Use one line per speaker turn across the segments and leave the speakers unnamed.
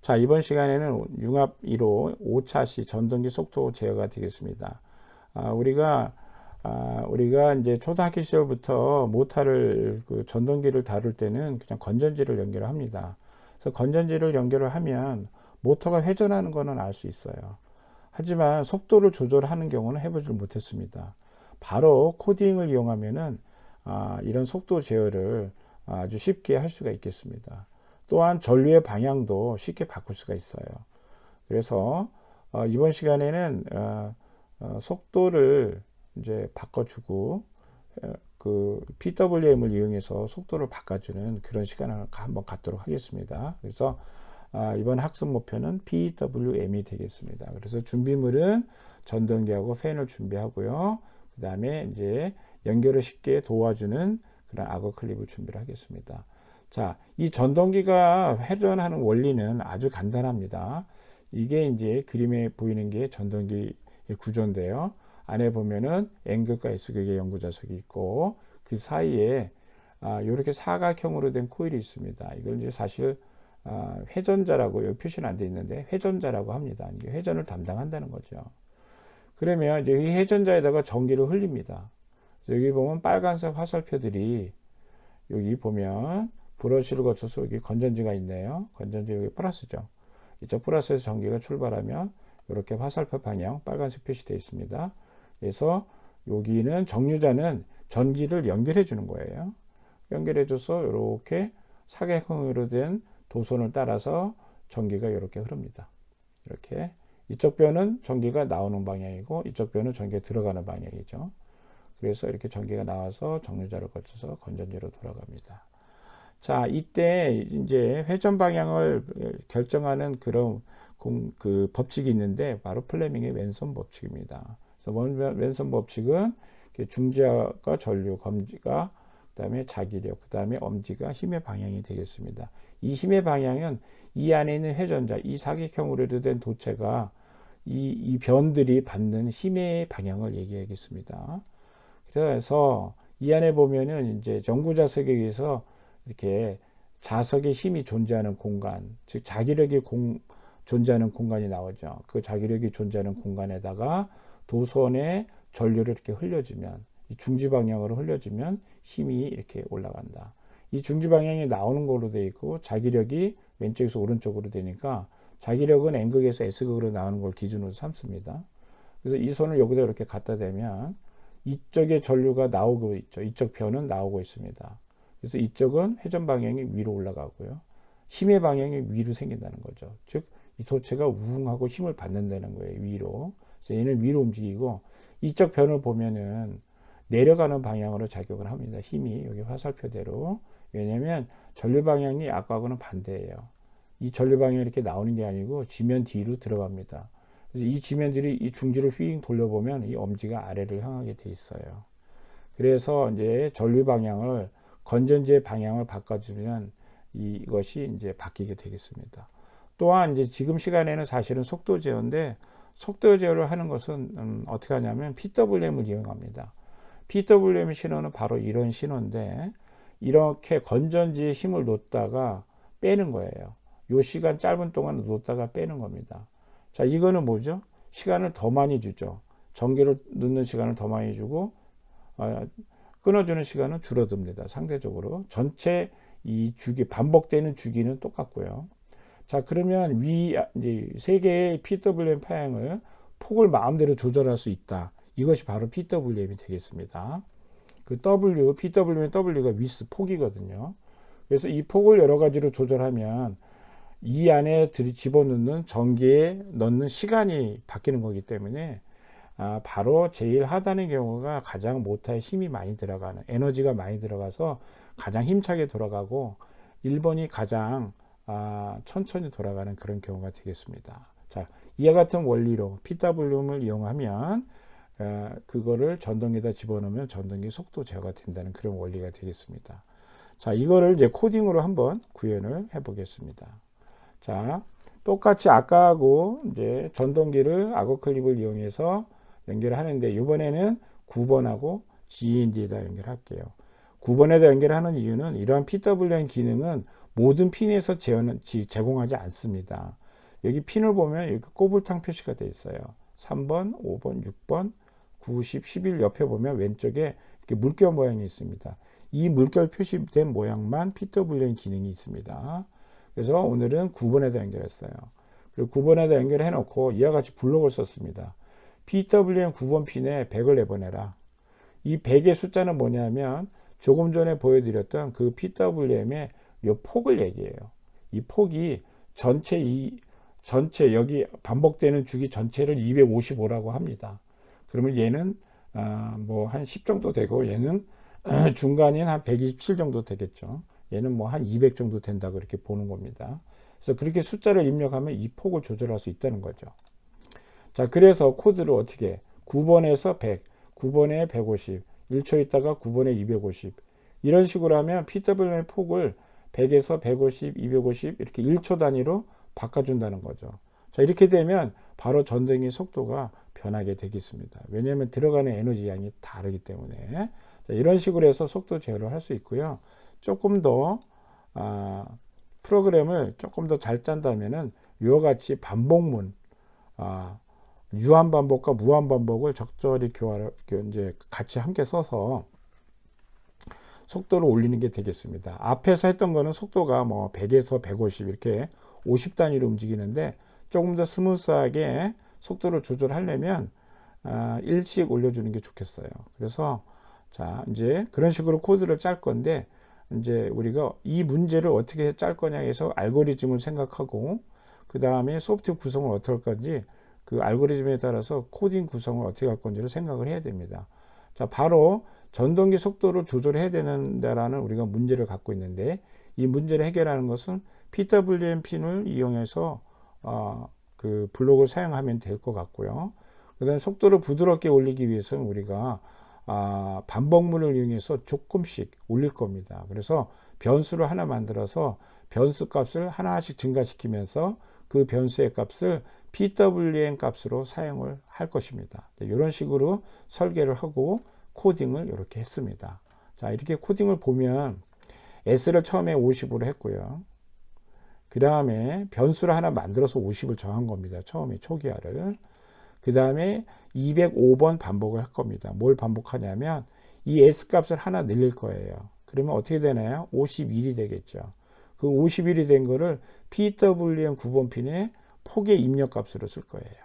자, 이번 시간에는 융합 1호 5차시 전동기 속도 제어가 되겠습니다. 우리가 이제 초등학교 시절부터 모터를 전동기를 다룰 때는 그냥 건전지를 연결을 합니다. 그래서 건전지를 연결을 하면 모터가 회전하는 거는 알 수 있어요. 하지만 속도를 조절하는 경우는 해보질 못했습니다. 바로 코딩을 이용하면은 이런 속도 제어를 아주 쉽게 할 수가 있겠습니다. 또한 전류의 방향도 쉽게 바꿀 수가 있어요. 그래서 이번 시간에는 속도를 이제 바꿔주고 그 PWM을 이용해서 속도를 바꿔주는 그런 시간을 한번 갖도록 하겠습니다. 그래서 이번 학습 목표는 PWM이 되겠습니다. 그래서 준비물은 전동기하고 팬을 준비하고요. 그 다음에 이제 연결을 쉽게 도와주는 그런 악어 클립을 준비를 하겠습니다. 자, 이 전동기가 회전하는 원리는 아주 간단합니다. 이게 이제 그림에 보이는 게 전동기 구조인데요. 안에 보면은 N극과 S극의 연구자석이 있고 그 사이에 이렇게 사각형으로 된 코일이 있습니다. 이걸 이제 사실 회전자라고 여기 표시는 안 돼 있는데 회전자라고 합니다. 이게 회전을 담당한다는 거죠. 그러면 이제 이 회전자에다가 전기를 흘립니다. 여기 보면 빨간색 화살표들이 여기 보면 브러쉬를 거쳐서 여기 건전지가 있네요. 건전지 여기 플러스죠. 이쪽 플러스에서 전기가 출발하면 이렇게 화살표 방향 빨간색 표시되어 있습니다. 그래서 여기는 정류자는 전기를 연결해 주는 거예요. 연결해 줘서 이렇게 사각형으로 된 도선을 따라서 전기가 이렇게 흐릅니다. 이렇게 이쪽 뼈는 전기가 나오는 방향이고 이쪽 뼈는 전기가 들어가는 방향이죠. 그래서 이렇게 전기가 나와서 정류자를 거쳐서 건전지로 돌아갑니다. 자, 이때 이제 회전 방향을 결정하는 그런 그 법칙이 있는데 바로 플레밍의 왼손 법칙입니다. 그래서 왼손 법칙은 중지가 전류, 검지가 그다음에 자기력, 그다음에 엄지가 힘의 방향이 되겠습니다. 이 힘의 방향은 이 안에 있는 회전자, 이 사각형으로 된 도체가 이 변들이 받는 힘의 방향을 얘기하겠습니다. 그래서 이 안에 보면은 이제 전구자석에 의해서 이렇게 자석의 힘이 존재하는 공간, 즉 자기력이 존재하는 공간이 나오죠. 그 자기력이 존재하는 공간에다가 도선의 전류를 이렇게 흘려주면, 이 중지 방향으로 흘려주면 힘이 이렇게 올라간다. 이 중지 방향이 나오는 걸로 되어 있고 자기력이 왼쪽에서 오른쪽으로 되니까 자기력은 N극에서 S극으로 나오는 걸 기준으로 삼습니다. 그래서 이 손을 여기다 이렇게 갖다 대면 이쪽에 전류가 나오고 있죠. 이쪽 편은 나오고 있습니다. 그래서 이쪽은 회전 방향이 위로 올라가고요. 힘의 방향이 위로 생긴다는 거죠. 즉, 이 도체가 우웅하고 힘을 받는다는 거예요. 위로. 그래서 얘는 위로 움직이고 이쪽 편을 보면은 내려가는 방향으로 작용을 합니다. 힘이 여기 화살표대로. 왜냐하면 전류 방향이 아까하고는 반대예요. 이 전류 방향이 이렇게 나오는 게 아니고 지면 뒤로 들어갑니다. 그래서 이 지면들이 이 중지를 휙 돌려보면 이 엄지가 아래를 향하게 돼 있어요. 그래서 이제 전류 방향을 건전지의 방향을 바꿔주면 이것이 이제 바뀌게 되겠습니다. 또한 이제 지금 시간에는 사실은 속도 제어인데 속도 제어를 하는 것은 어떻게 하냐면 PWM을 이용합니다. PWM 신호는 바로 이런 신호인데 이렇게 건전지에 힘을 놓다가 빼는 거예요. 요 시간 짧은 동안 놓다가 빼는 겁니다. 자, 이거는 뭐죠? 시간을 더 많이 주죠. 전기를 넣는 시간을 더 많이 주고 끊어주는 시간은 줄어듭니다. 상대적으로 전체 이 주기 반복되는 주기는 똑같고요. 자, 그러면 이제 세 개의 PWM 파형을 폭을 마음대로 조절할 수 있다. 이것이 바로 PWM이 되겠습니다. 그 PWM의 W가 위스 폭이거든요. 그래서 이 폭을 여러 가지로 조절하면 이 안에 집어넣는 전기에 넣는 시간이 바뀌는 거기 때문에 바로 제일 하단의 경우가 가장 모터에 힘이 많이 들어가는 에너지가 많이 들어가서 가장 힘차게 돌아가고 1번이 가장 천천히 돌아가는 그런 경우가 되겠습니다. 자, 이와 같은 원리로 PWM을 이용하면 그거를 전동기에다 집어넣으면 전동기 속도 제어가 된다는 그런 원리가 되겠습니다. 자, 이거를 이제 코딩으로 한번 구현을 해 보겠습니다. 자, 똑같이 아까하고 이제 전동기를 악어 클립을 이용해서 연결을 하는데 이번에는 9번하고 GND에다 연결할게요. 9번에다 연결하는 이유는 이러한 PWM 기능은 모든 핀에서 제공하지 않습니다. 여기 핀을 보면 이렇게 꼬불탕 표시가 되어 있어요. 3번, 5번, 6번, 90, 11 옆에 보면 왼쪽에 이렇게 물결 모양이 있습니다. 이 물결 표시된 모양만 PWM 기능이 있습니다. 그래서 오늘은 9번에다 연결했어요. 그리고 9번에다 연결해 놓고 이와 같이 블록을 썼습니다. PWM 9번 핀에 100을 내보내라. 이 100의 숫자는 뭐냐면 조금 전에 보여드렸던 그 PWM의 이 폭을 얘기해요. 이 폭이 전체 여기 반복되는 주기 전체를 255라고 합니다. 그러면 얘는 뭐 한 10 정도 되고 얘는 중간인 한 127 정도 되겠죠. 얘는 뭐 한 200 정도 된다 그렇게 보는 겁니다. 그래서 그렇게 숫자를 입력하면 이 폭을 조절할 수 있다는 거죠. 자, 그래서 코드를 어떻게 9번에서 100, 9번에 150, 1초 있다가 9번에 250 이런 식으로 하면 PWM의 폭을 100에서 150, 250 이렇게 1초 단위로 바꿔준다는 거죠. 자, 이렇게 되면 바로 전등의 속도가 변하게 되겠습니다. 왜냐하면 들어가는 에너지 양이 다르기 때문에. 자, 이런 식으로 해서 속도 제어를 할 수 있고요. 조금 더 프로그램을 조금 더 잘 짠다면은 이와 같이 반복문, 유한 반복과 무한 반복을 적절히 이제 같이 함께 써서 속도를 올리는 게 되겠습니다. 앞에서 했던 거는 속도가 뭐 100에서 150 이렇게 50 단위로 움직이는데 조금 더 스무스하게 속도를 조절하려면 일씩 올려주는 게 좋겠어요. 그래서 자, 이제 그런 식으로 코드를 짤 건데 이제 우리가 이 문제를 어떻게 짤 거냐 해서 알고리즘을 생각하고 그 다음에 소프트 구성을 어떻게 할 건지 그 알고리즘에 따라서 코딩 구성을 어떻게 할 건지를 생각을 해야 됩니다. 자, 바로 전동기 속도를 조절해야 되는다라는 우리가 문제를 갖고 있는데 이 문제를 해결하는 것은 PWM 핀을 이용해서 그 블록을 사용하면 될 것 같고요. 그 다음에 속도를 부드럽게 올리기 위해서는 우리가 반복문을 이용해서 조금씩 올릴 겁니다. 그래서 변수를 하나 만들어서 변수 값을 하나씩 증가시키면서 그 변수의 값을 PWM 값으로 사용을 할 것입니다. 이런 식으로 설계를 하고 코딩을 이렇게 했습니다. 자, 이렇게 코딩을 보면 S를 처음에 50으로 했고요. 그 다음에 변수를 하나 만들어서 50을 정한 겁니다. 처음에 초기화를. 그 다음에 205번 반복을 할 겁니다. 뭘 반복하냐면 이 S 값을 하나 늘릴 거예요. 그러면 어떻게 되나요? 51이 되겠죠. 그 51이 된 거를 PWM 9번 핀에 폭의 입력 값으로 쓸 거예요.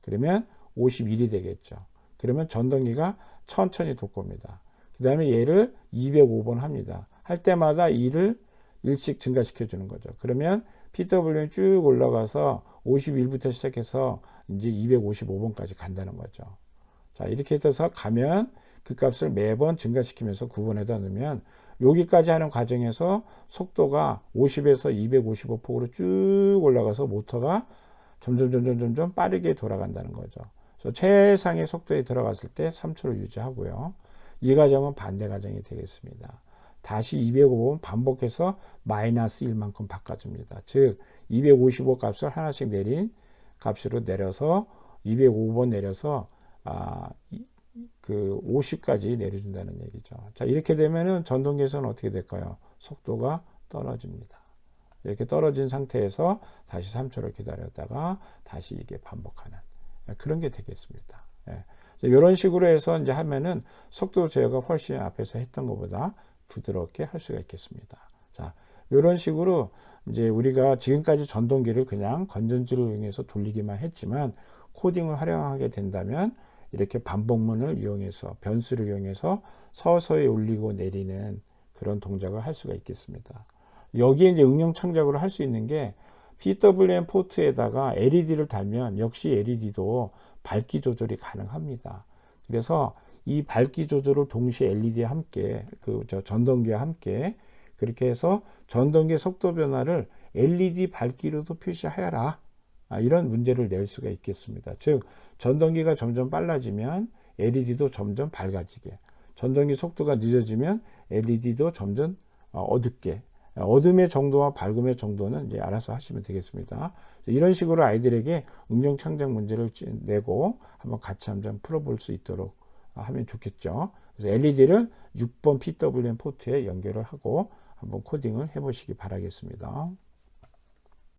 그러면 51이 되겠죠. 그러면 전동기가 천천히 돌 겁니다. 그 다음에 얘를 205번 합니다. 할 때마다 2를 1씩 증가시켜 주는 거죠. 그러면 PWM 쭉 올라가서 51부터 시작해서 이제 255번까지 간다는 거죠. 자, 이렇게 해서 가면 그 값을 매번 증가시키면서 9번에다 넣으면 여기까지 하는 과정에서 속도가 50에서 255폭으로 쭉 올라가서 모터가 점점 빠르게 돌아간다는 거죠. 그래서 최상의 속도에 들어갔을 때 3초를 유지하고요. 이 과정은 반대 과정이 되겠습니다. 다시 205번 반복해서 마이너스 1만큼 바꿔줍니다. 즉 255 값을 하나씩 내린 값으로 내려서 205번 내려서 그 50까지 내려준다는 얘기죠. 자, 이렇게 되면은 전동기에서는 어떻게 될까요? 속도가 떨어집니다. 이렇게 떨어진 상태에서 다시 3초를 기다렸다가 다시 이게 반복하는 그런 게 되겠습니다. 예. 이런 식으로 해서 이제 하면은 속도 제어가 훨씬 앞에서 했던 것보다 부드럽게 할 수가 있겠습니다. 자, 이런 식으로 이제 우리가 지금까지 전동기를 그냥 건전지를 이용해서 돌리기만 했지만 코딩을 활용하게 된다면 이렇게 반복문을 이용해서 변수를 이용해서 서서히 올리고 내리는 그런 동작을 할 수가 있겠습니다. 여기에 이제 응용 창작으로 할 수 있는 게 PWM 포트에다가 LED를 달면 역시 LED도 밝기 조절이 가능합니다. 그래서 이 밝기 조절을 동시에 LED와 함께 전동기와 함께 그렇게 해서 전동기 속도 변화를 LED 밝기로도 표시하여라. 이런 문제를 낼 수가 있겠습니다. 즉 전동기가 점점 빨라지면 LED도 점점 밝아지게, 전동기 속도가 늦어지면 LED도 점점 어둡게, 어둠의 정도와 밝음의 정도는 이제 알아서 하시면 되겠습니다. 이런 식으로 아이들에게 응용 창작 문제를 내고 한번 같이 한번 풀어볼 수 있도록 하면 좋겠죠. 그래서 LED를 6번 PWM 포트에 연결을 하고 한번 코딩을 해 보시기 바라겠습니다.